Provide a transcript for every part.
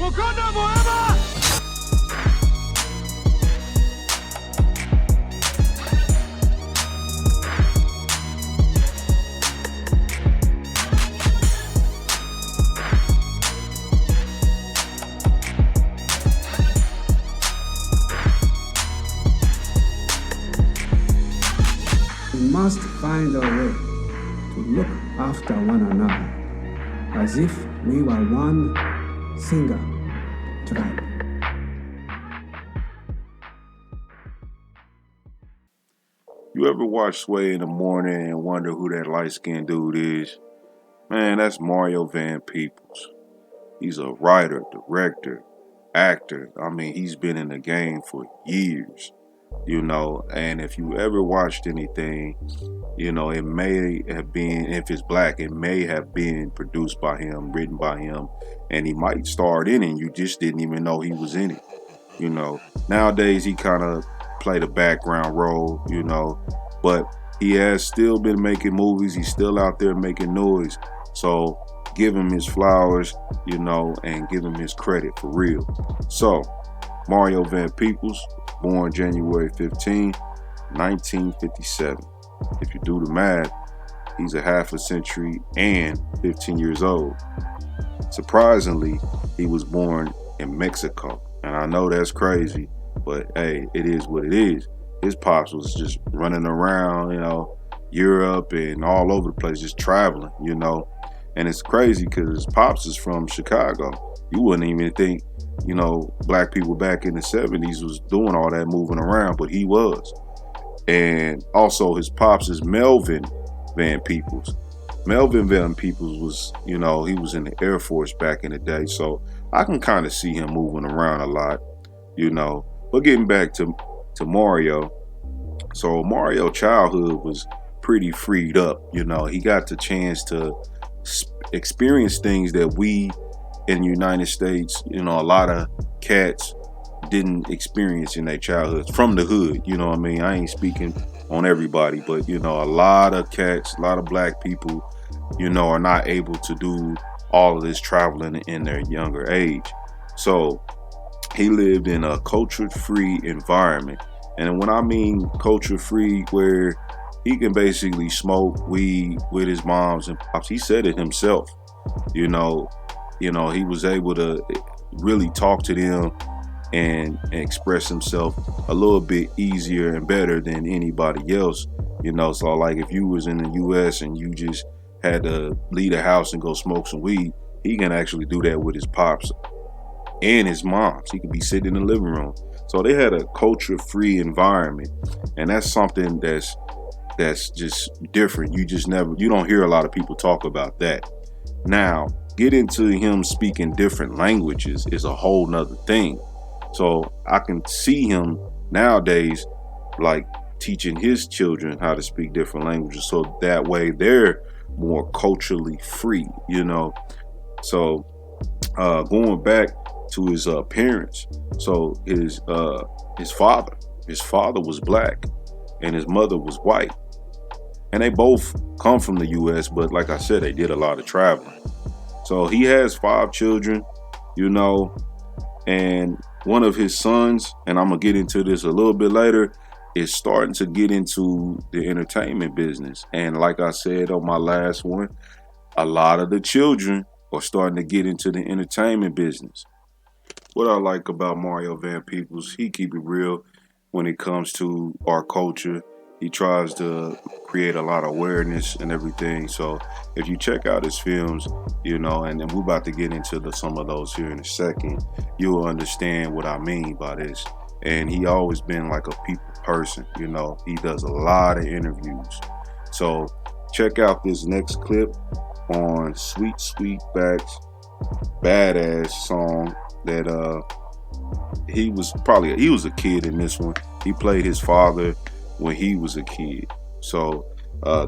Wakanda forever! We must find a way to look after one another as if we were one single tribe. You ever watch Sway in the morning and wonder who that light-skinned dude is? Man, that's Mario Van Peebles. He's a writer, director, actor. I mean, he's been in the game for years, and if you ever watched anything, it may have been, if it's black, it may have been produced by him, written by him, and he might starred in it and you just didn't even know he was in it. Nowadays he kind of played a background role, but he has still been making movies. He's still out there making noise. So give him his flowers, and give him his credit for real. So Mario Van Peebles, born January 15, 1957. If you do the math, he's a half a century and 15 years old. Surprisingly, he was born in Mexico. And I know that's crazy, but hey, it is what it is. His pops was just running around, Europe and all over the place, just traveling, And it's crazy because his pops is from Chicago. You wouldn't even think, black people back in the 70s was doing all that moving around, but he was. And also his pops is Melvin Van Peebles. Melvin Van Peebles was, he was in the Air Force back in the day. So I can kind of see him moving around a lot, But getting back to Mario. So Mario's childhood was pretty freed up. He got the chance to experience things that we in the United States, a lot of cats didn't experience in their childhoods from the hood. I ain't speaking on everybody, but a lot of cats, a lot of black people, are not able to do all of this traveling in their younger age. So he lived in a culture-free environment. And when I mean culture-free, where he can basically smoke weed with his moms and pops, he said it himself. He was able to really talk to them and express himself a little bit easier and better than anybody else. So like if you was in the US and you just had to leave the house and go smoke some weed, he can actually do that with his pops and his moms. He could be sitting in the living room. So they had a culture-free environment, and that's something that's just different. You don't hear a lot of people talk about that. Now, get into him speaking different languages is a whole nother thing. So I can see him nowadays like teaching his children how to speak different languages, so that way they're more culturally free, So going back to his parents. So his father was black and his mother was white. And they both come from the US, but like I said, they did a lot of traveling. So he has 5 children, and one of his sons, and I'm going to get into this a little bit later, is starting to get into the entertainment business. And like I said on my last one, a lot of the children are starting to get into the entertainment business. What I like about Mario Van Peebles, he keep it real when it comes to our culture. He tries to create a lot of awareness and everything. So if you check out his films, and we're about to get into some of those here in a second, you'll understand what I mean by this. And he always been like a people person, he does a lot of interviews. So check out this next clip on Sweet Sweetback's Badass song that he was a kid in this one. He played his father when he was a kid. So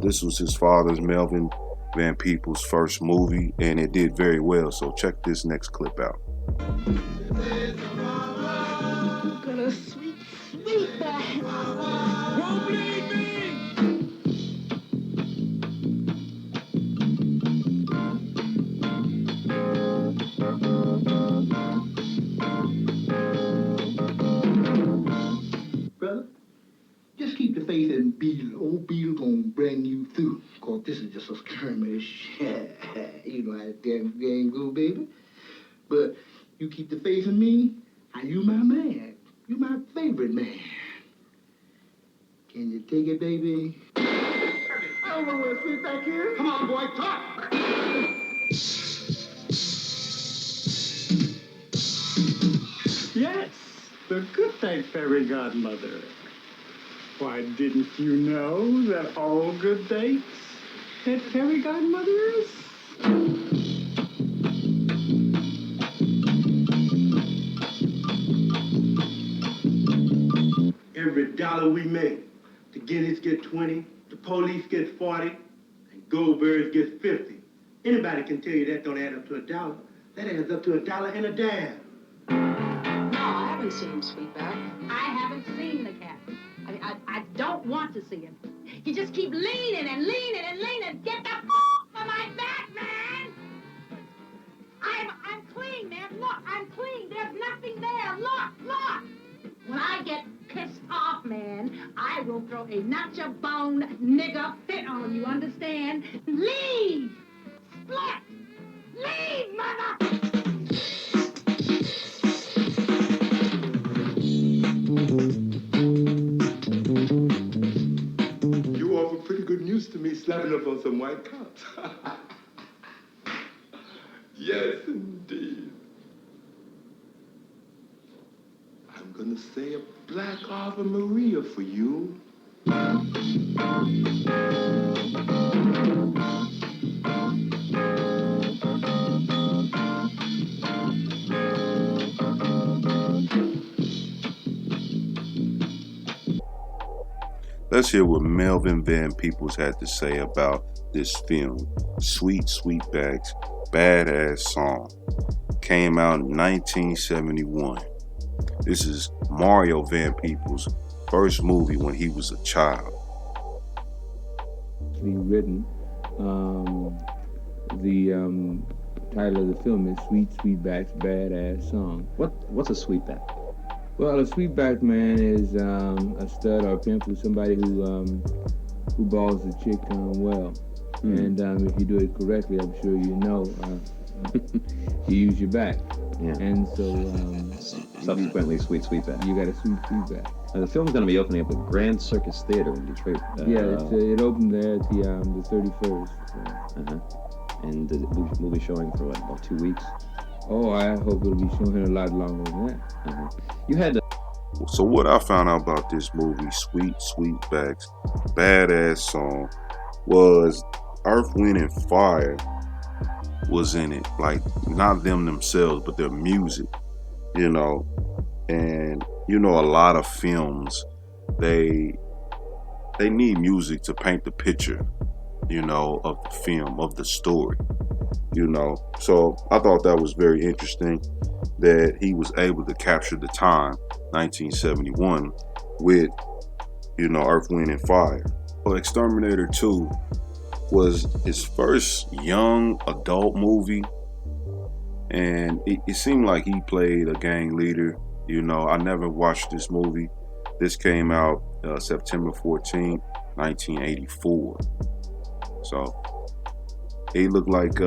this was his father's, Melvin Van Peebles' first movie, and it did very well. So check this next clip out. Got a sweet back. Won't bleed me! Beetle. Old Beetle gonna bring you through. Cause this is just a skirmish. You know how the damn game go, baby. But you keep the faith in me, and you my man. You my favorite man. Can you take it, baby? I don't know where to sleep back here. Come on, boy, talk. Yes, the good night fairy godmother. Why, didn't you know that all good dates had fairy godmothers? Every dollar we make, the Guineas get 20, the police get 40, and Goldbergs get 50. Anybody can tell you that don't add up to $1. That adds up to $1 and a damn. No, I haven't seen him, Sweetback. I haven't seen the cat. I don't want to see him. You just keep leaning and leaning and leaning. Get the off my back, man! I'm clean, man. Look, I'm clean. There's nothing there. Look! When I get pissed off, man, I will throw a not-your-bone nigger fit on you, understand? Leave! Split! Leave, mother! You offer pretty good news to me, slapping up on some white cops. Yes, indeed. I'm gonna say a black Ave Maria for you. Let's hear what Melvin Van Peebles had to say about this film, Sweet Sweetback's Badass Song. Came out in 1971. This is Mario Van Peebles' first movie when he was a child. Written. The title of the film is Sweet Sweetback's Badass Song. What's a sweetback? Well, a sweetback man is a stud or a pimp who's somebody who balls the chick well. And if you do it correctly, I'm sure you know, you use your back. Yeah. And so Subsequently, sweetback. you got a sweet sweetback. The film's going to be opening up at Grand Circus Theater in Detroit. It opened there at the 31st. And we'll be showing for what, about 2 weeks? Oh, I hope it'll be showing a lot longer than that. You had So what I found out about this movie, Sweet Sweetback's Badass Song, was Earth, Wind, and Fire was in it. Like, not them themselves, but their music, you know. And, you know, a lot of films, they need music to paint the picture, you know, of the film, of the story, you know. So I thought that was very interesting that he was able to capture the time, 1971, with, you know, Earth, Wind, and Fire. Well, Exterminator 2 was his first young adult movie, and it seemed like he played a gang leader. You know, I never watched this movie. This came out September 14, 1984. So he looked like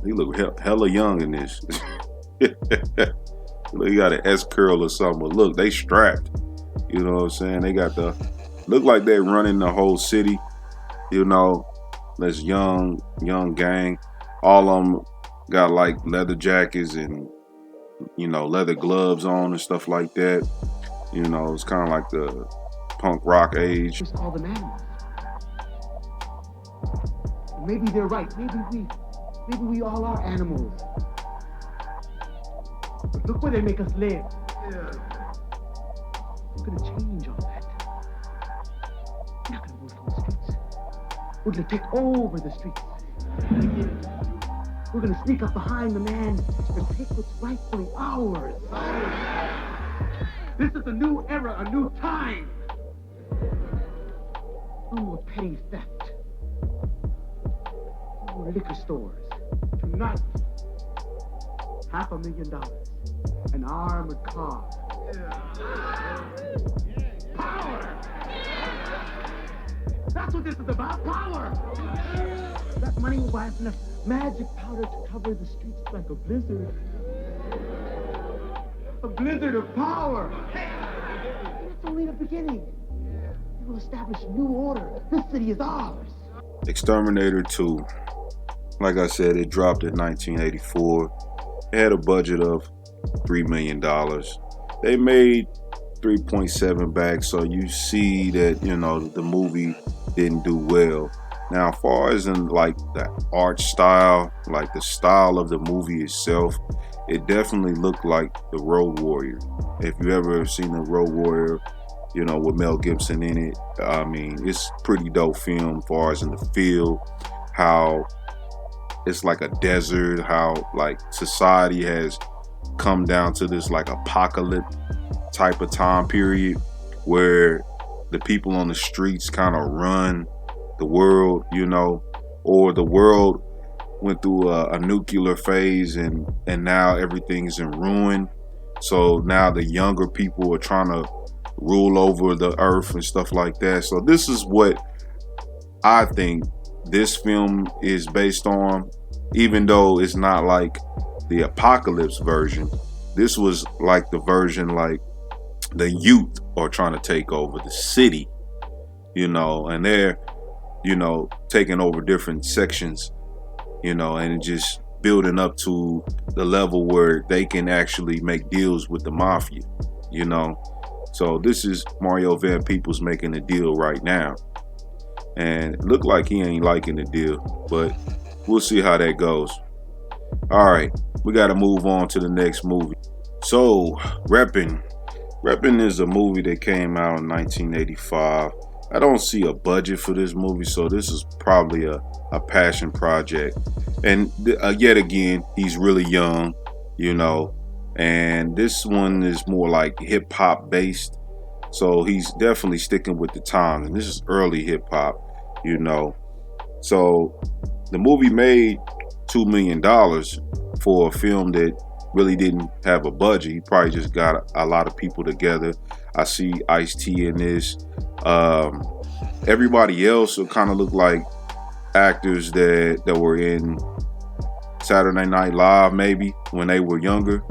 he looked hella young in this. He got an S curl or something, but look, they strapped. You know what I'm saying? They got look like they're running the whole city. You know, this young gang. All of them got like leather jackets and, you know, leather gloves on and stuff like that. You know, it's kind of like the punk rock age. Just call them animals. Maybe they're right. Maybe we all are animals. But look where they make us live. Yeah. We're gonna change all that. We're not gonna move from the streets. We're gonna take over the streets. We're gonna sneak up behind the man and take what's rightfully ours. This is a new era, a new time. No more petty theft. No more liquor stores. Tonight, $500,000. An armored car. Power! That's what this is about, power! That money will buy us enough magic powder to cover the streets like a blizzard. A blizzard of power! It's only the beginning. We will establish a new order. This city is ours. Exterminator 2. Like I said, it dropped in 1984. It had a budget of $3 million. They made 3.7 back, so you see that, you know, the movie didn't do well. Now, as far as in like the art style, like the style of the movie itself, it definitely looked like The Road Warrior. If you ever seen The Road Warrior, you know, with Mel Gibson in it, I mean, it's pretty dope film as far as in the feel, how it's like a desert, how like society has come down to this like apocalypse type of time period where the people on the streets kind of run the world, you know, or the world went through a nuclear phase and now everything's in ruin. So now the younger people are trying to rule over the earth and stuff like that. So this is what I think this film is based on, even though it's not like the apocalypse version. This was like the version like the youth are trying to take over the city, you know, and they're, you know, taking over different sections, you know, and just building up to the level where they can actually make deals with the mafia, you know. So this is Mario Van Peebles making a deal right now. And it looked like he ain't liking the deal, but we'll see how that goes. All right, we got to move on to the next movie. So, Reppin' is a movie that came out in 1985. I don't see a budget for this movie, so this is probably a passion project. And yet again, he's really young, you know, and this one is more like hip hop based. So he's definitely sticking with the times, and this is early hip hop, you know. So the movie made $2 million for a film that really didn't have a budget. He probably just got a lot of people together. I see Ice-T in this. Everybody else will kind of look like actors that were in Saturday Night Live maybe when they were younger.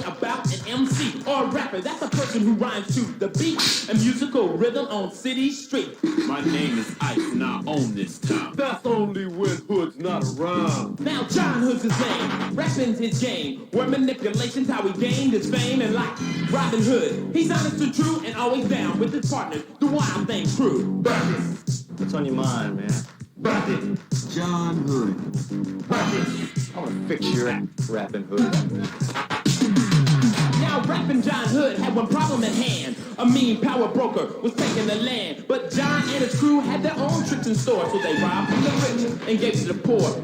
About an MC or a rapper, that's a person who rhymes to the beat, a musical rhythm on city street. My name is Ice and I own this town. That's only when Hood's not around. Now John Hood's his name, rapping's his game. Word manipulation's how he gained his fame, and like Robin Hood, he's honest and true and always down with his partners, the Wild Thing crew. What's on your mind, man? John Hood. I want to fix your rapping hood. Now rapping John Hood had one problem at hand. A mean power broker was taking the land, but John and his crew had their own tricks in store, so they robbed from the rich and gave to the poor.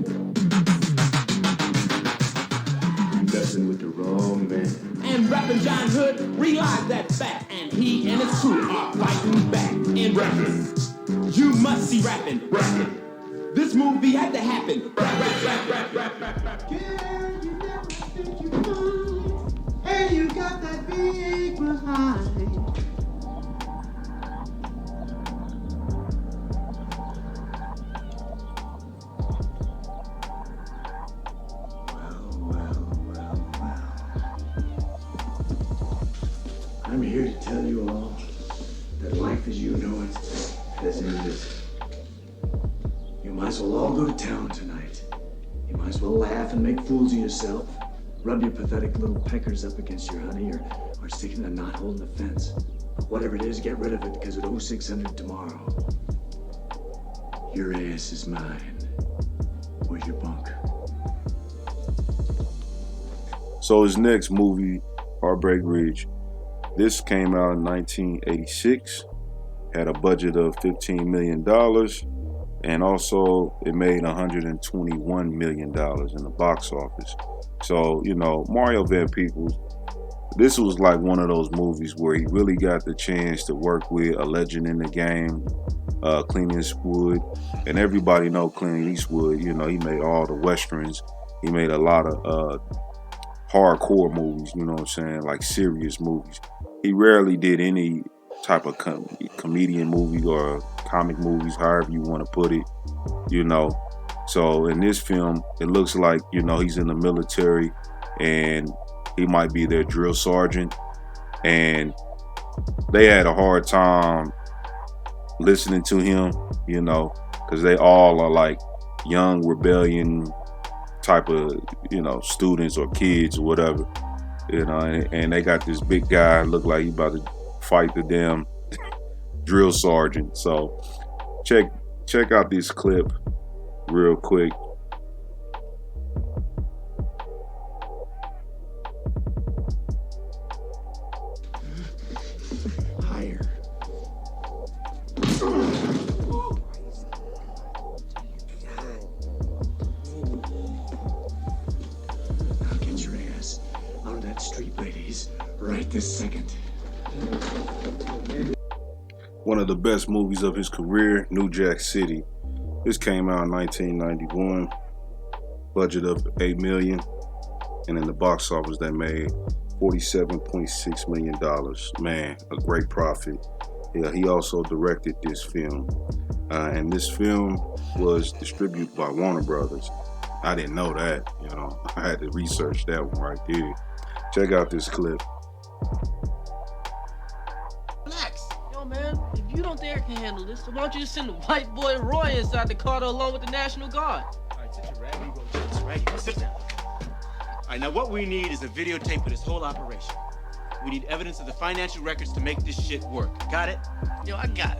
Messing with the wrong man. And rapping John Hood realized that fact, and he and his crew are fighting back in rapping. You must see rapping. This movie had to happen. Rap. Girl, you never think you fine, and you got that big behind. Well. I'm here to tell you all that life as you know it has ended. You might as well all go to town tonight. You might as well laugh and make fools of yourself. Rub your pathetic little peckers up against your honey or stick it in a knot hole in the fence. But whatever it is, get rid of it because at 0600 tomorrow, your ass is mine. Where's your bunk? So his next movie, Heartbreak Ridge, this came out in 1986, had a budget of $15 million. And also, it made $121 million in the box office. So, you know, Mario Van Peebles, this was like one of those movies where he really got the chance to work with a legend in the game, Clint Eastwood. And everybody know Clint Eastwood, you know, he made all the Westerns. He made a lot of hardcore movies, you know what I'm saying, like serious movies. He rarely did any type of comedian movie or comic movies, however you want to put it, you know. So in this film, it looks like, you know, he's in the military and he might be their drill sergeant. And they had a hard time listening to him, you know, because they all are like young rebellion type of, you know, students or kids or whatever, you know, and they got this big guy, look like he about to fight the damn drill sergeant. So check out this clip real quick. Higher. I'll get your ass on that street, ladies, right this second. One of the best movies of his career, New Jack City. This came out in 1991. Budget of $8 million, and in the box office they made $47.6 million. Man, a great profit. Yeah, he also directed this film, and this film was distributed by Warner Brothers. I didn't know that, you know. I had to research that one right there. Check out this clip. Relax, yo man. If you don't think I can handle this, then why don't you just send the white boy Roy inside the car along with the National Guard? All right, sit your rag. You go sit right here. Sit down. All right, now what we need is a videotape of this whole operation. We need evidence of the financial records to make this shit work. Got it? Yo, I got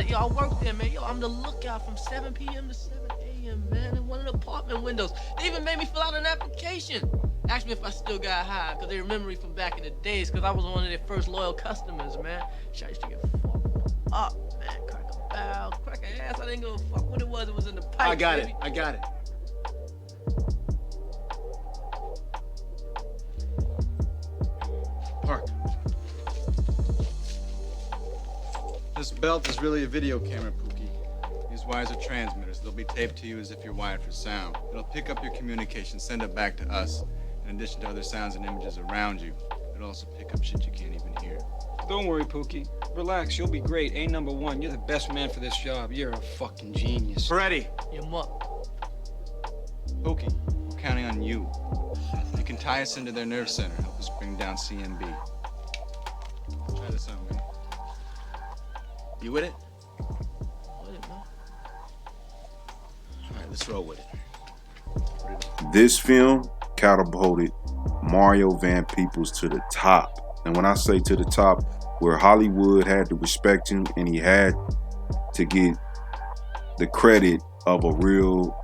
it. Yo, I work there, man. Yo, I'm the lookout from 7 p.m. to 7 a.m., man, in one of the apartment windows. They even made me fill out an application. Asked me if I still got high, because they remember me from back in the days, because I was one of their first loyal customers, man. Shit, I used to get fucked up, man. Crack a bow, crack a ass. I didn't give a fuck what it was. It was in the pipe, I got baby. it. Park. This belt is really a video camera, Pookie. These wires are transmitters. They'll be taped to you as if you're wired for sound. It'll pick up your communication, send it back to us, in addition to other sounds and images around you. It'll also pick up shit you can't even hear. Don't worry, Pookie. Relax, you'll be great. A number one, you're the best man for this job. You're a fucking genius. Ready? Your muck. Pookie, we're counting on you. You can tie us into their nerve center, help us bring down CMB. Try this on, man. You with it? With it, man. All right, let's roll with it. This film catapulted Mario Van Peebles to the top. And when I say to the top, where Hollywood had to respect him and he had to get the credit of a real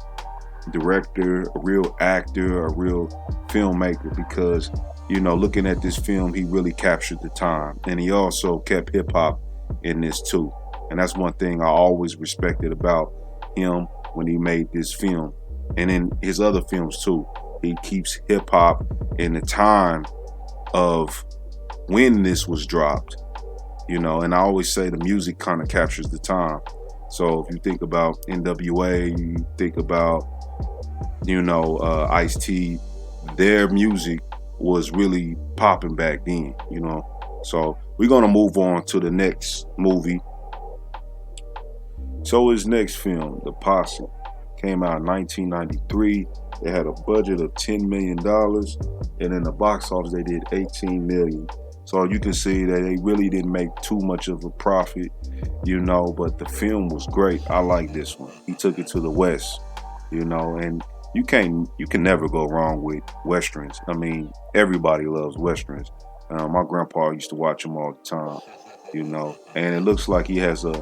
director, a real actor, a real filmmaker, because, you know, looking at this film, he really captured the time. And he also kept hip hop in this too. And that's one thing I always respected about him when he made this film. And in his other films too, he keeps hip hop in the time of when this was dropped, you know. And I always say the music kind of captures the time. So if you think about NWA, you think about, you know, Ice-T, their music was really popping back then, you know. So we're gonna move on to the next movie. So his next film, The Posse, came out in 1993. They had a budget of $10 million, and in the box office they did $18 million. So you can see that they really didn't make too much of a profit, you know, but the film was great. I like this one. He took it to the West, you know, and you can never go wrong with Westerns. I mean, everybody loves Westerns. My grandpa used to watch them all the time, you know, and it looks like he has a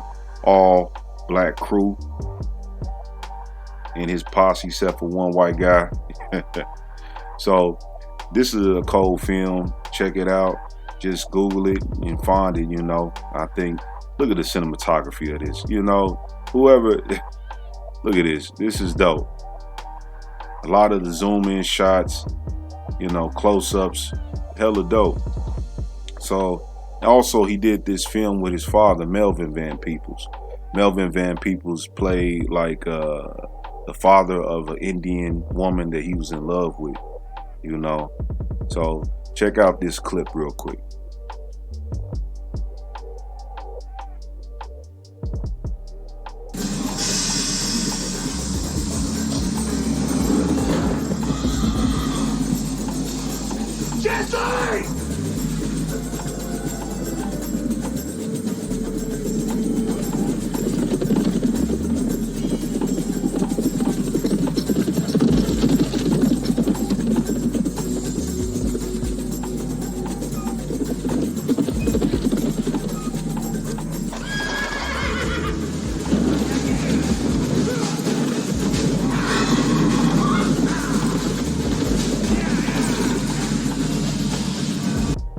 all black crew in his posse except for one white guy. So this is a cold film. Check it out. Just Google it and find it, you know. I think, look at the cinematography of this, you know, whoever, look at this. This is dope. A lot of the zoom in shots, you know, close-ups, hella dope. So also he did this film with his father, Melvin Van Peebles. Melvin Van Peebles played like the father of an Indian woman that he was in love with, you know. So check out this clip real quick.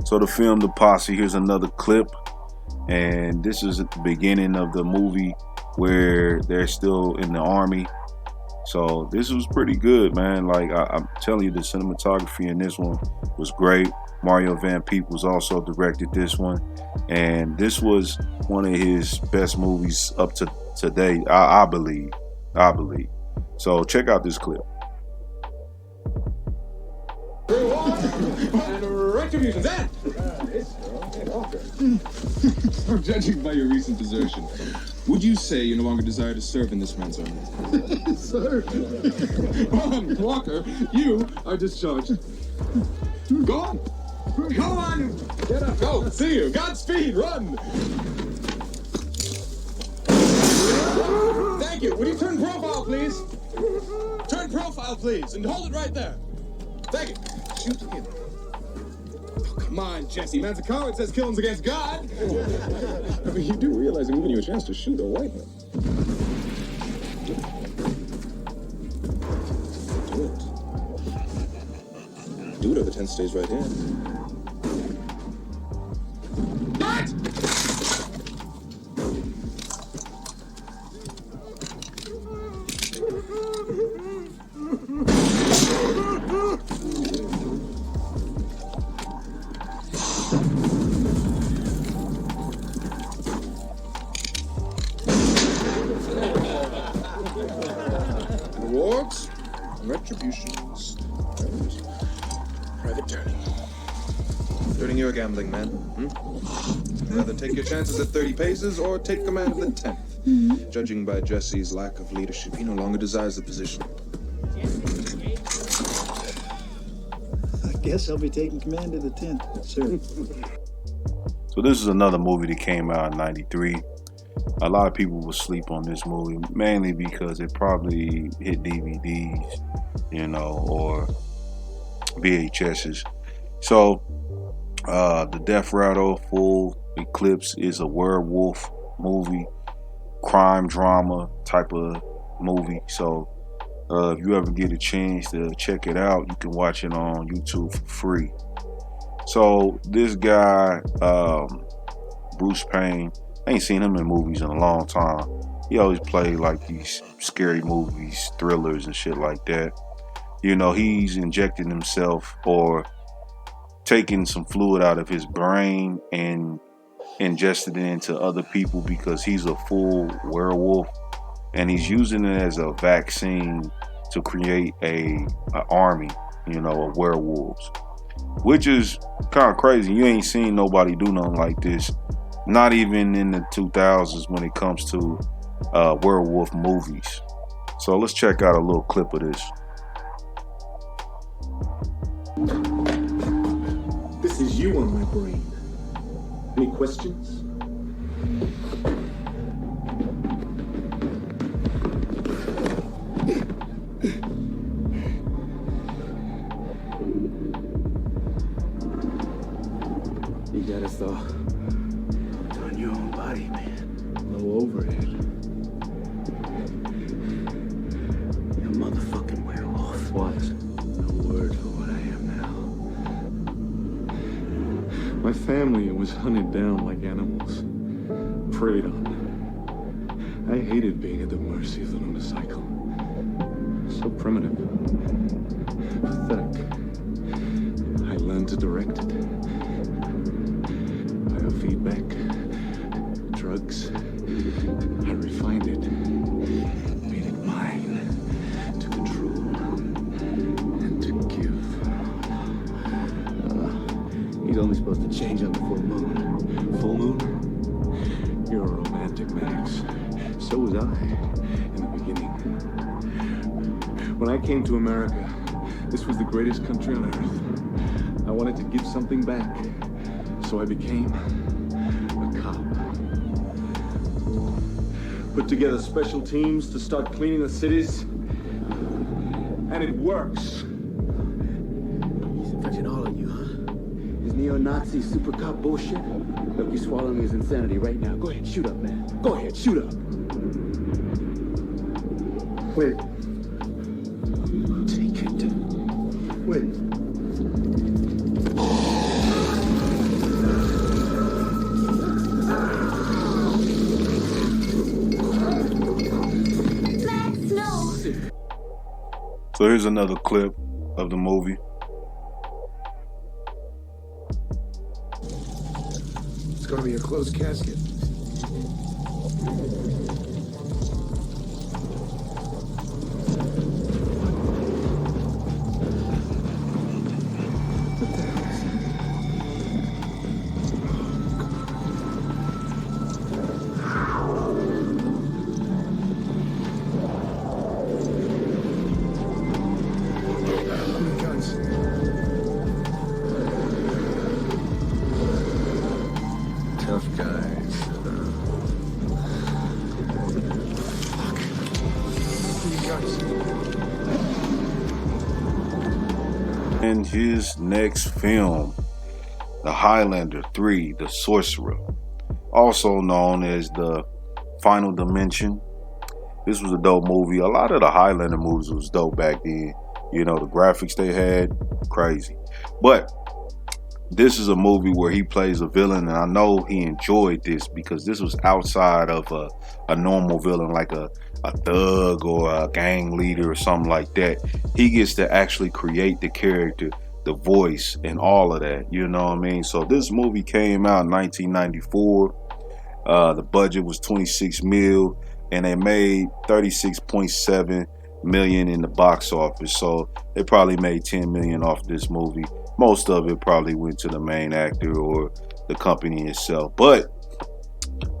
So to film the posse, here's another clip. And this is at the beginning of the movie where they're still in the army. So this was pretty good, man. Like I'm telling you, the cinematography in this one was great. Mario Van Peebles also directed this one. And this was one of his best movies up to today, I believe. So check out this clip. Retribution, that! So judging by your recent desertion, would you say you no longer desire to serve in this man's army? Sir. On, Walker, you are discharged. Go on. Go on. Get up. Go. See you. Godspeed. Run. Thank you. Would you turn profile, please? Turn profile, please, and hold it right there. Thank you. Shoot him. Oh, come on, Jesse. Man's a coward, says killing's against God. I mean, you do realize I'm giving you a chance to shoot a white man. Do it or the tent stays right here. What? Rewards, retributions, private turning. Turning, you're a gambling man. Rather take your chances at 30 paces or take command of the 10th. Judging by Jesse's lack of leadership, he no longer desires the position. I guess I'll be taking command of the 10th, sir. So this is another movie that came out in '93. A lot of people will sleep on this movie, mainly because it probably hit DVDs, or VHSs. So the Death Rattle Full Eclipse is a werewolf movie, crime drama type of movie. So if you ever get a chance to check it out, you can watch it on YouTube for free. So this guy, Bruce Payne, I ain't seen him in movies in a long time. He always played like these scary movies, thrillers and shit like that. He's injecting himself or taking some fluid out of his brain and ingested it into other people because he's a full werewolf, and he's using it as a vaccine to create a army, of werewolves, which is kind of crazy. You ain't seen nobody do nothing like this. Not even in the 2000s when it comes to werewolf movies. So let's check out a little clip of this. This is you on my brain. Any questions? You got us all on your own body, man. Low overhead. You motherfucking werewolf. What? No word for what I am now. My family was hunted down like animals, preyed on. I hated being at the mercy of the unicycle. So primitive, pathetic. I learned to direct it. Biofeedback, drugs. I refined it, made it mine, to control and to give. He's only supposed to change on the full moon. Full moon? You're a romantic, Max. So was I in the beginning. When I came to America, this was the greatest country on earth. I wanted to give something back, so I became a cop. Put together special teams to start cleaning the cities, and it works. He's infecting all of you, huh? His neo-Nazi super cop bullshit? Look, you're swallowing his insanity right now. Go ahead, shoot up, man. Go ahead, shoot up. Wait. Take it. Wait. So here's another clip of the movie. It's gonna be a closed casket. Tough guys. Fuck. In his next film, The Highlander 3, The Sorcerer, also known as The Final Dimension. This was a dope movie. A lot of the Highlander movies was dope back then. You know, the graphics they had, crazy. But this is a movie where he plays a villain, and I know he enjoyed this because this was outside of a normal villain, like a thug or a gang leader or something like that. He gets to actually create the character, the voice, and all of that. You know what I mean? So this movie came out in 1994. The budget was 26 mil, and they made 36.7 million in the box office. So they probably made 10 million off this movie. Most of it probably went to the main actor or the company itself. But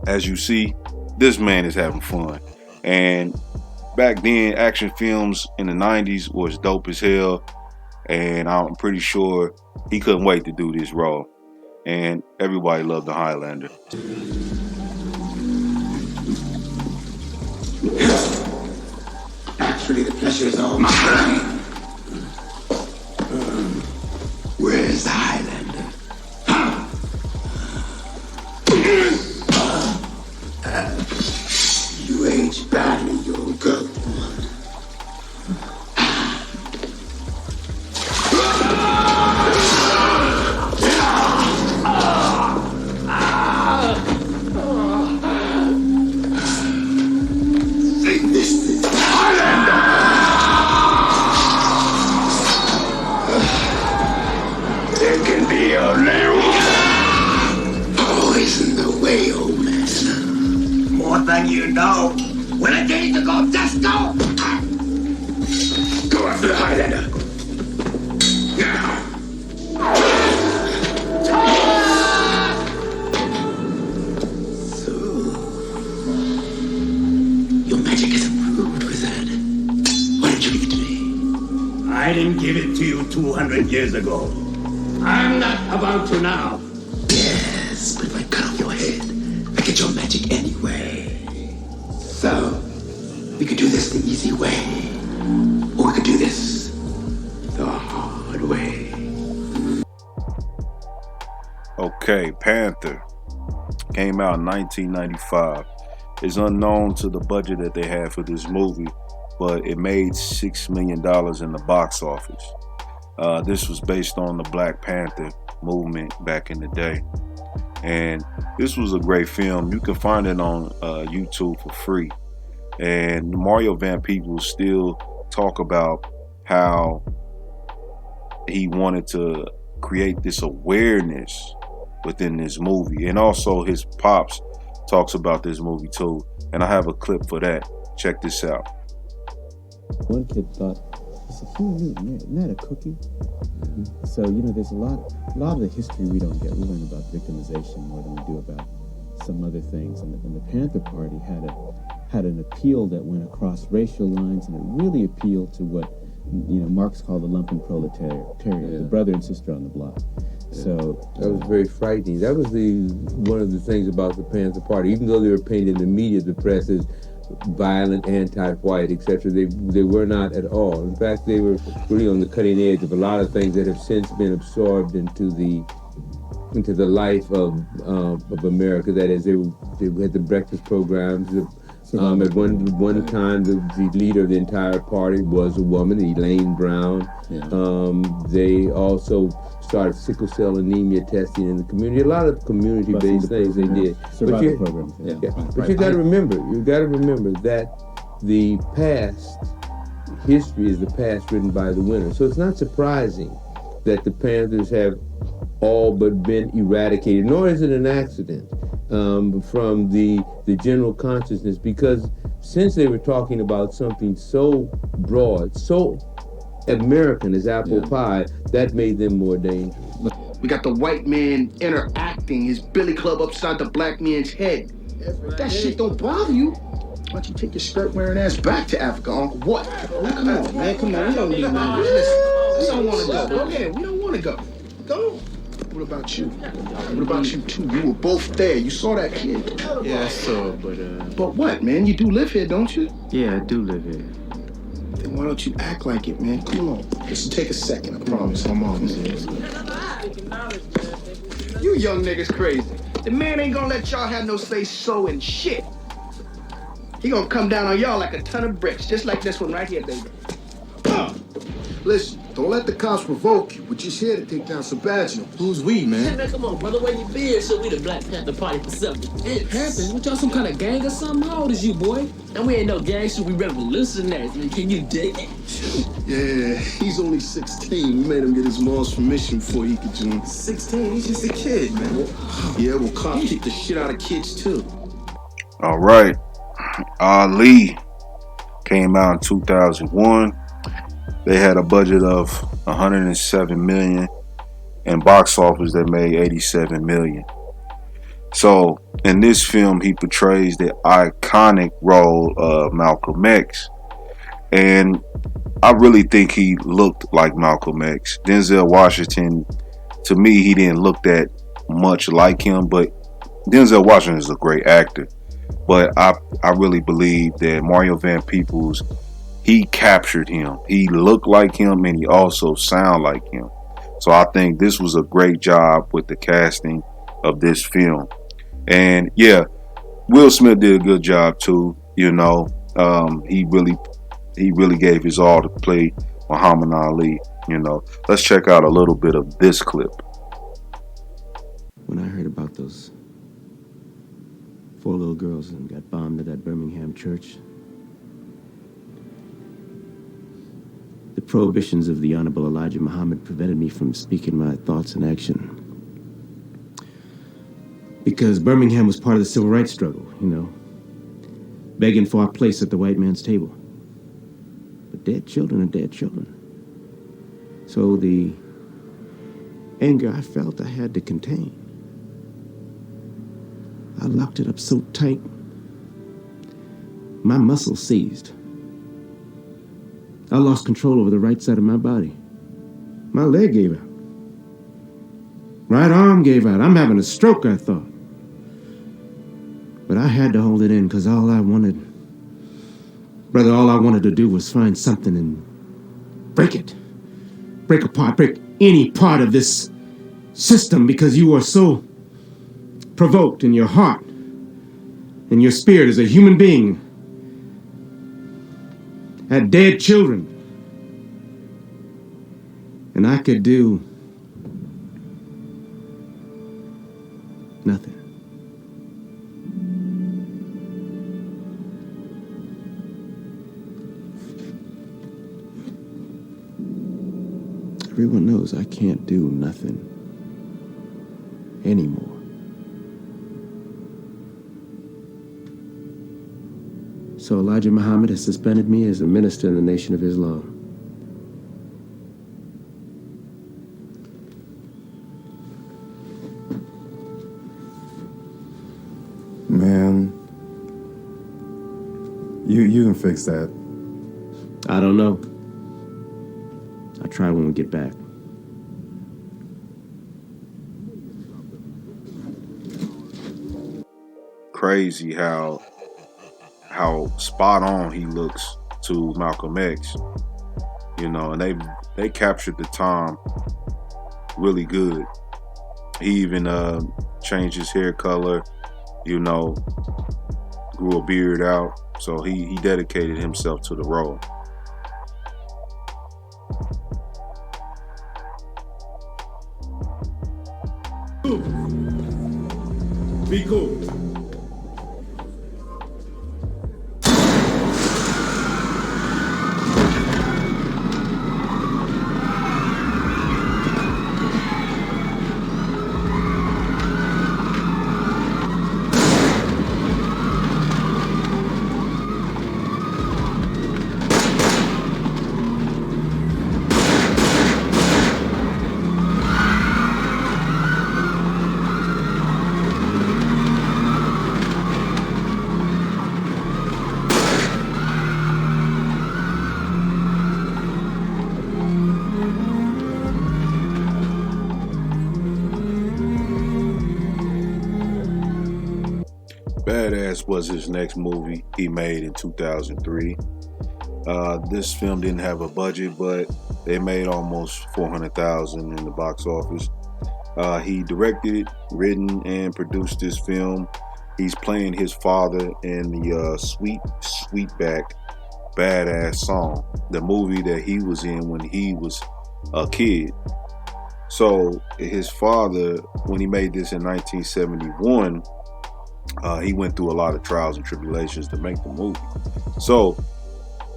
as you see, this man is having fun. And back then, action films in the 90s was dope as hell. And I'm pretty sure he couldn't wait to do this role. And everybody loved the Highlander. Actually, the pleasure is all mine. Where's the Highlander? Huh? You aged badly, you old girl. This is Highlander! There can be only one. Poison the way, old man. More than you know. When I tell you to go, just go! Go after the Highlander. Now. So, your magic is approved, wizard. Why didn't you give it to me? I didn't give it to you 200 years ago. I'm not about to now. Yes, but if I cut off your head, I get your magic anyway. So, we could do this the easy way, or we could do this the hard way. Okay, Panther came out in 1995. It's unknown to the budget that they had for this movie, but it made $6 million in the box office. This was based on the Black Panther movement back in the day. And this was a great film. You can find it on YouTube for free. And Mario Van Peebles still talk about how he wanted to create this awareness within this movie. And also his pops talks about this movie too. And I have a clip for that. Check this out. One kid thought, he said, Huey Newton, isn't that a cookie? Mm-hmm. So, you know, there's a lot of the history we don't get. We learn about victimization more than we do about some other things. And the Panther Party had an appeal that went across racial lines, and it really appealed to what, you know, Marx called the lumpen proletariat, the brother and sister on the block. Yeah. So that was very frightening. That was one of the things about the Panther Party. Even though they were painted in the media, the press as violent, anti-white, etc., they were not at all. In fact, they were really on the cutting edge of a lot of things that have since been absorbed into the life of America. That is, they had the breakfast programs. At one time, the leader of the entire party was a woman, Elaine Brown. Yeah. They also started sickle cell anemia testing in the community. A lot of community-based things they did. Survival programs. But you got to remember that the past history is the past written by the winner. So it's not surprising that the Panthers have all but been eradicated, nor is it an accident from the general consciousness, because since they were talking about something so broad, so American as apple pie, that made them more dangerous. We got the white man interacting his billy club upside the black man's head. That shit don't bother you. Why don't you take your skirt-wearing ass back to Africa, Uncle? What? Oh, come on, man. Come on. We don't need none of this. We don't want to go. Go ahead. We don't want to go. Go. What about you? What about you, too? You were both there. You saw that kid. Yeah, I saw, but But what, man? You do live here, don't you? yeah, I do live here. Then why don't you act like it, man? Come on. Just take a second, I promise. My mom's here. You young niggas crazy. The man ain't gonna let y'all have no say-so and shit. He gonna come down on y'all like a ton of bricks, just like this one right here, baby. Listen, don't let the cops provoke you. We're just here to take down some badge numbers. Who's we, man? Man, come on, brother, where you been? So we the Black Panther Party for self-defense. Panthers? What y'all, some kind of gang or something? How old is you, boy? And we ain't no gangster, we revolutionaries, man. Can you dig it? Yeah, he's only 16. We made him get his mom's permission before he could join. 16, he's just a kid, man. Yeah, well, cops kick the shit out of kids, too. All right. Ali came out in 2001. They had a budget of $107 million, and box office that made $87 million. So in this film, he portrays the iconic role of Malcolm X, and I really think he looked like Malcolm X. Denzel Washington, to me, he didn't look that much like him, but Denzel Washington is a great actor. But I really believe that Mario Van Peebles, he captured him. He looked like him, and he also sounded like him. So I think this was a great job with the casting of this film. And yeah, Will Smith did a good job too. You know, he really gave his all to play Muhammad Ali. You know, let's check out a little bit of this clip. When I heard about those 4 little girls and got bombed at that Birmingham church, the prohibitions of the Honorable Elijah Muhammad prevented me from speaking my thoughts in action. Because Birmingham was part of the civil rights struggle, you know, begging for our place at the white man's table. But dead children are dead children. So the anger I felt I had to contain. I locked it up so tight, my muscles seized. I lost control over the right side of my body. My leg gave out. Right arm gave out. I'm having a stroke, I thought. But I had to hold it in, because all I wanted to do was find something and break it. Break apart, break any part of this system, because you are so provoked in your heart and your spirit as a human being. Had dead children. And I could do nothing. Everyone knows I can't do nothing anymore. So Elijah Muhammad has suspended me as a minister in the Nation of Islam. Man, you can fix that. I don't know. I'll try when we get back. Crazy how spot on he looks to Malcolm X. You know, and they captured the time really good. He even changed his hair color, you know, grew a beard out. So he dedicated himself to the role. Be cool. Badass was his next movie he made in 2003. This film didn't have a budget, but they made almost $400,000 in the box office. He directed, written, and produced this film. He's playing his father in the Sweetback Badass song, the movie that he was in when he was a kid. So his father, when he made this in 1971, he went through a lot of trials and tribulations to make the movie. So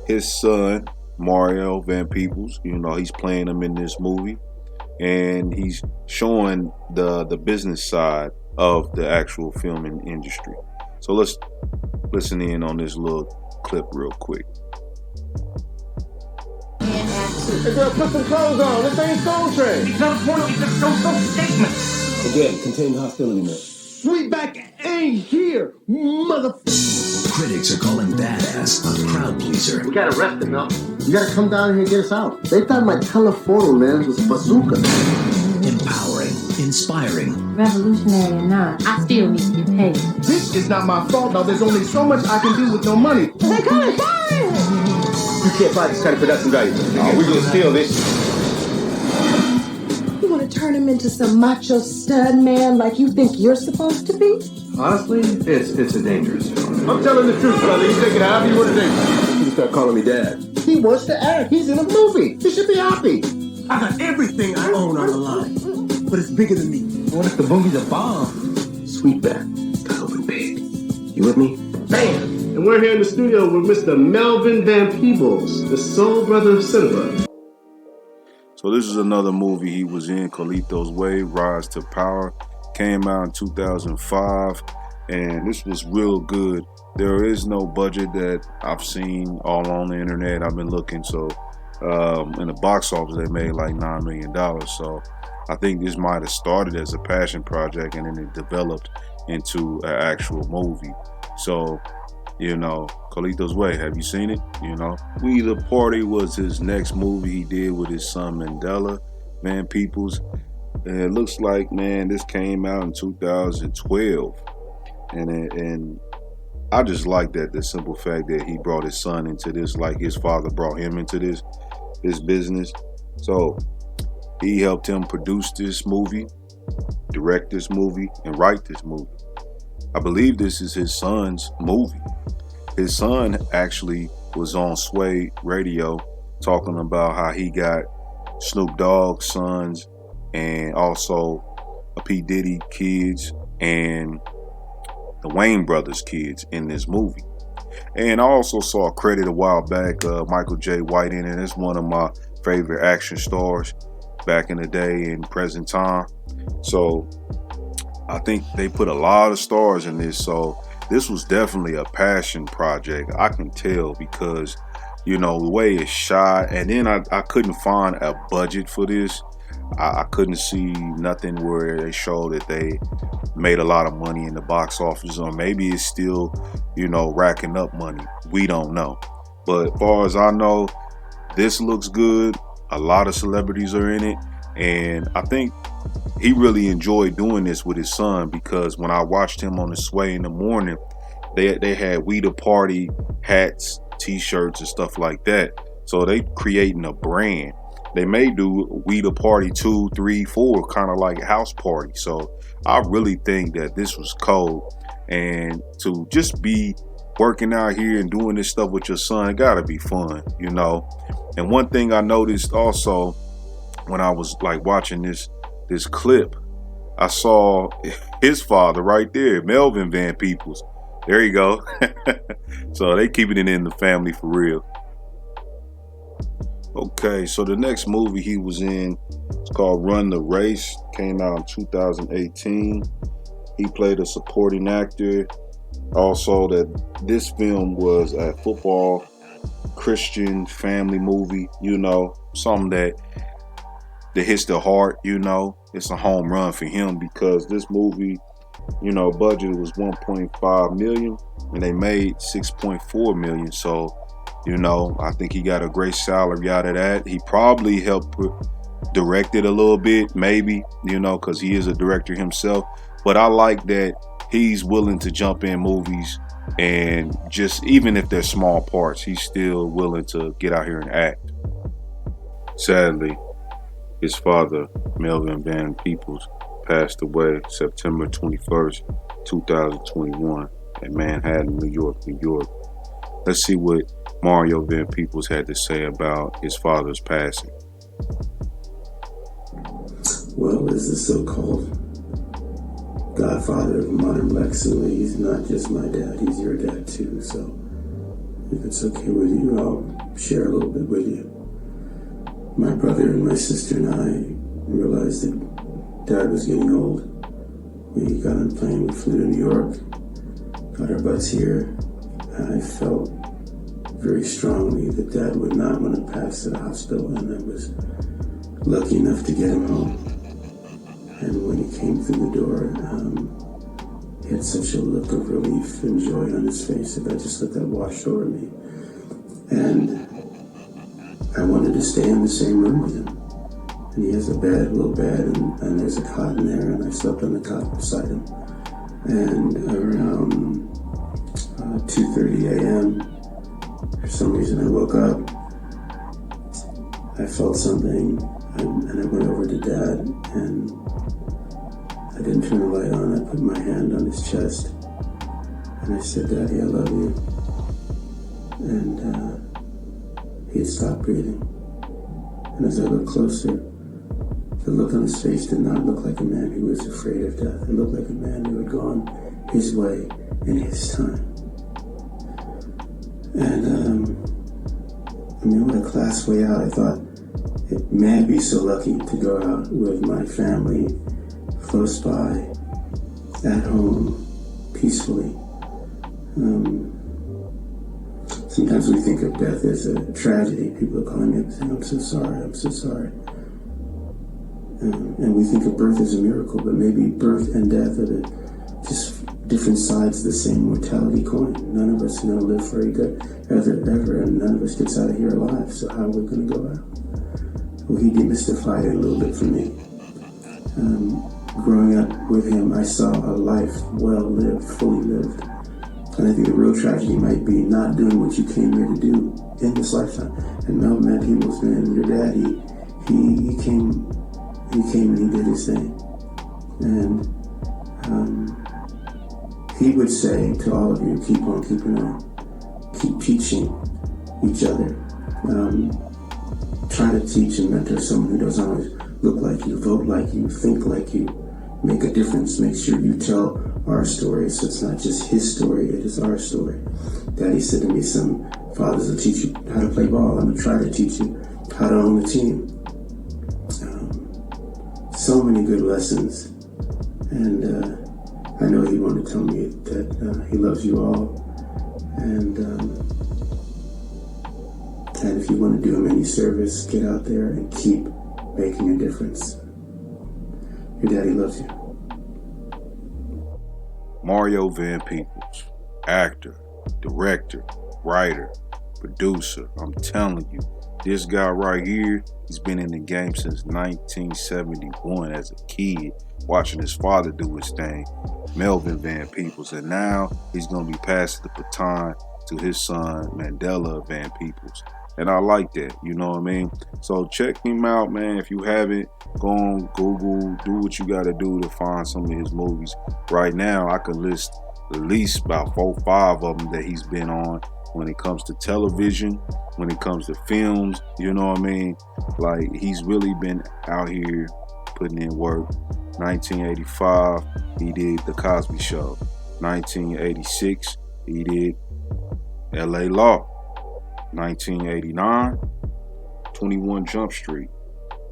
his son, Mario Van Peebles, he's playing him in this movie, and he's showing the business side of the actual filming industry. So let's listen in on this little clip real quick. Hey girl, put some clothes on. This ain't Soul Train. It's not a porno, it's a social statement. Again, contain hostility mode. Sweetback ain't here, mother. Critics are calling Badass a crowd pleaser. We gotta arrest him now. You gotta come down here and get us out. They thought my telephoto lens was a bazooka. Empowering, inspiring. Revolutionary or not, I still need to get paid. This is not my fault. Now there's only so much I can do with no money. They coming for you! You can't buy this kind of production value. We're gonna steal this. You want to turn him into some macho stud man like you think you're supposed to be? Honestly, it's a dangerous film. I'm telling the truth, brother. You take it however you want to do. You can start calling me dad. He wants to act. He's in a movie. He should be happy. I got everything I own on the line, but it's bigger than me. What if the movie's a bomb? Sweetback. Got open big. You with me? Bam! And we're here in the studio with Mr. Melvin Van Peebles, the soul brother of cinema. So this is another movie he was in, Carlito's Way, Rise to Power. Came out in 2005, and this was real good. There is no budget that I've seen all on the internet. I've been looking, so in the box office they made like $9 million. So I think this might have started as a passion project and then it developed into an actual movie. So, Carlito's Way, have you seen it? We the Party was his next movie he did with his son Mandela Van Peebles. And it looks like, man, this came out in 2012. And I just like that, the simple fact that he brought his son into this like his father brought him into this business. So he helped him produce this movie, direct this movie, and write this movie. I believe this is his son's movie. His son actually was on Sway Radio talking about how he got Snoop Dogg's sons and also a P. Diddy kids and the Wayne brothers kids in this movie. And I also saw a credit a while back, Michael J. White in it. It's one of my favorite action stars back in the day and present time. So I think they put a lot of stars in this. So this was definitely a passion project. I can tell because, the way it's shot. And then I couldn't find a budget for this. I couldn't see nothing where they show that they made a lot of money in the box office, or maybe it's still, racking up money. We don't know. But as far as I know, this looks good. A lot of celebrities are in it. And I think he really enjoyed doing this with his son, because when I watched him on the Sway in the morning, they had We the Party hats, t-shirts, and stuff like that. So they creating a brand. They may do We the Party 2, 3, 4, kind of like house party. So I really think that this was cold. And to just be working out here and doing this stuff with your son, it gotta be fun, And one thing I noticed also when I was like watching this clip, I saw his father right there, Melvin Van Peebles. There you go. So they keeping it in the family for real. Okay, so the next movie he was in is called Run the Race. Came out in 2018. He played a supporting actor. Also, that this film was a football Christian family movie, something that hits the heart, It's a home run for him because this movie, budget was 1.5 million and they made 6.4 million. So, I think he got a great salary out of that. He probably helped direct it a little bit, maybe, because he is a director himself. But I like that he's willing to jump in movies, and just even if they're small parts, he's still willing to get out here and act. Sadly, his father, Melvin Van Peebles, passed away September 21st, 2021 in Manhattan, New York, New York. Let's see what Mario Van Peebles had to say about his father's passing. Well, as the so-called godfather of modern black cinema, he's not just my dad, he's your dad too. So if it's okay with you, I'll share a little bit with you. My brother and my sister and I realized that Dad was getting old. We got on a plane, we flew to New York, got our butts here. I felt very strongly that Dad would not want to pass to the hospital, and I was lucky enough to get him home. And when he came through the door, he had such a look of relief and joy on his face that I just let that wash over me. And I wanted to stay in the same room with him. And he has a bed, a little bed, and there's a cot in there, and I slept on the cot beside him. And around 2:30 a.m., for some reason I woke up. I felt something, and I went over to Dad, and I didn't turn the light on. I put my hand on his chest, and I said, "Daddy, I love you." And he had stopped breathing. And as I looked closer, the look on his face did not look like a man who was afraid of death. It looked like a man who had gone his way in his time. And, what a class way out. I thought, may I be so lucky to go out with my family close by, at home, peacefully. Sometimes we think of death as a tragedy. People are calling me up and saying, "I'm so sorry, I'm so sorry." And we think of birth as a miracle, but maybe birth and death are just different sides of the same mortality coin. None of us are going to live very good ever, and none of us gets out of here alive. So how are we going to go out? Well, he demystified it a little bit for me. Growing up with him, I saw a life well lived, fully lived. And I think the real tragedy might be not doing what you came here to do in this lifetime. And Melvin Van Peebles, man, your dad, he came and he did his thing. And he would say to all of you, keep on keeping on. Keep teaching each other. Try to teach and mentor someone who doesn't always look like you, vote like you, think like you, make a difference. Make sure you tell our story, so it's not just his story, it is our story. Daddy said to me, some fathers will teach you how to play ball. I'm going to try to teach you how to own the team. So many good lessons. And I know he wanted to tell me that he loves you all. And if you want to do him any service, get out there and keep making a difference. Your daddy loves you. Mario Van Peebles, actor, director, writer, producer. I'm telling you, this guy right here, he's been in the game since 1971 as a kid, watching his father do his thing, Melvin Van Peebles, and now he's going to be passing the baton to his son, Mandela Van Peebles. And I like that, you know what I mean? So check him out, man. If you haven't, go on Google, do what you got to do to find some of his movies. Right now, I can list at least about 4 or 5 of them that he's been on when it comes to television, when it comes to films, you know what I mean? Like, he's really been out here putting in work. 1985, he did The Cosby Show. 1986, he did L.A. Law. 1989, 21 Jump Street.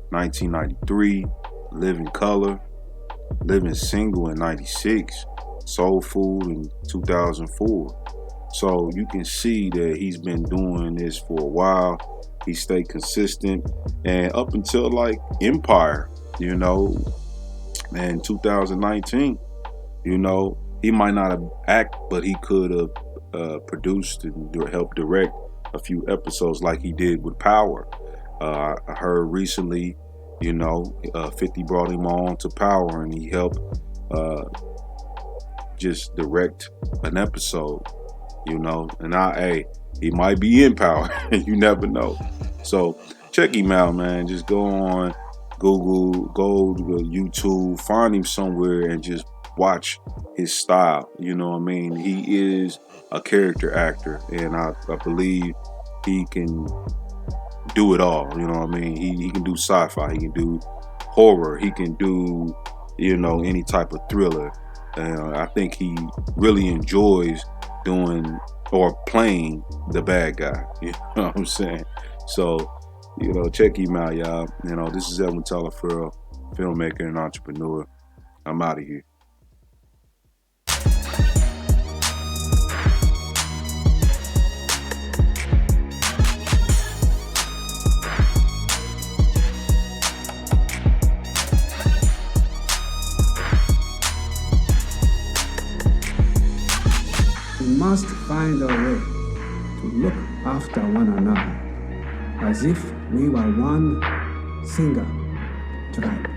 1993, Living Color. Living Single in 96. Soul Food in 2004. So you can see that he's been doing this for a while. He stayed consistent, and up until like Empire, you know, and 2019, you know, he might not have acted, but he could have produced and helped direct a few episodes like he did with Power. I heard recently, you know, 50 brought him on to Power, and he helped just direct an episode, you know. And he might be in power. You never know. So check him out, man. Just go on Google, go to YouTube, find him somewhere and just watch his style. You know what I mean? He is a character actor, and I believe he can do it all. You know what I mean? He can do sci-fi, he can do horror, he can do, you know, any type of thriller. I think he really enjoys doing or playing the bad guy. You know what I'm saying? So, you know, check him out, y'all. You know, this is Edwin Telefer, filmmaker and entrepreneur. I'm out of here. We must find a way to look after one another as if we were one single tribe.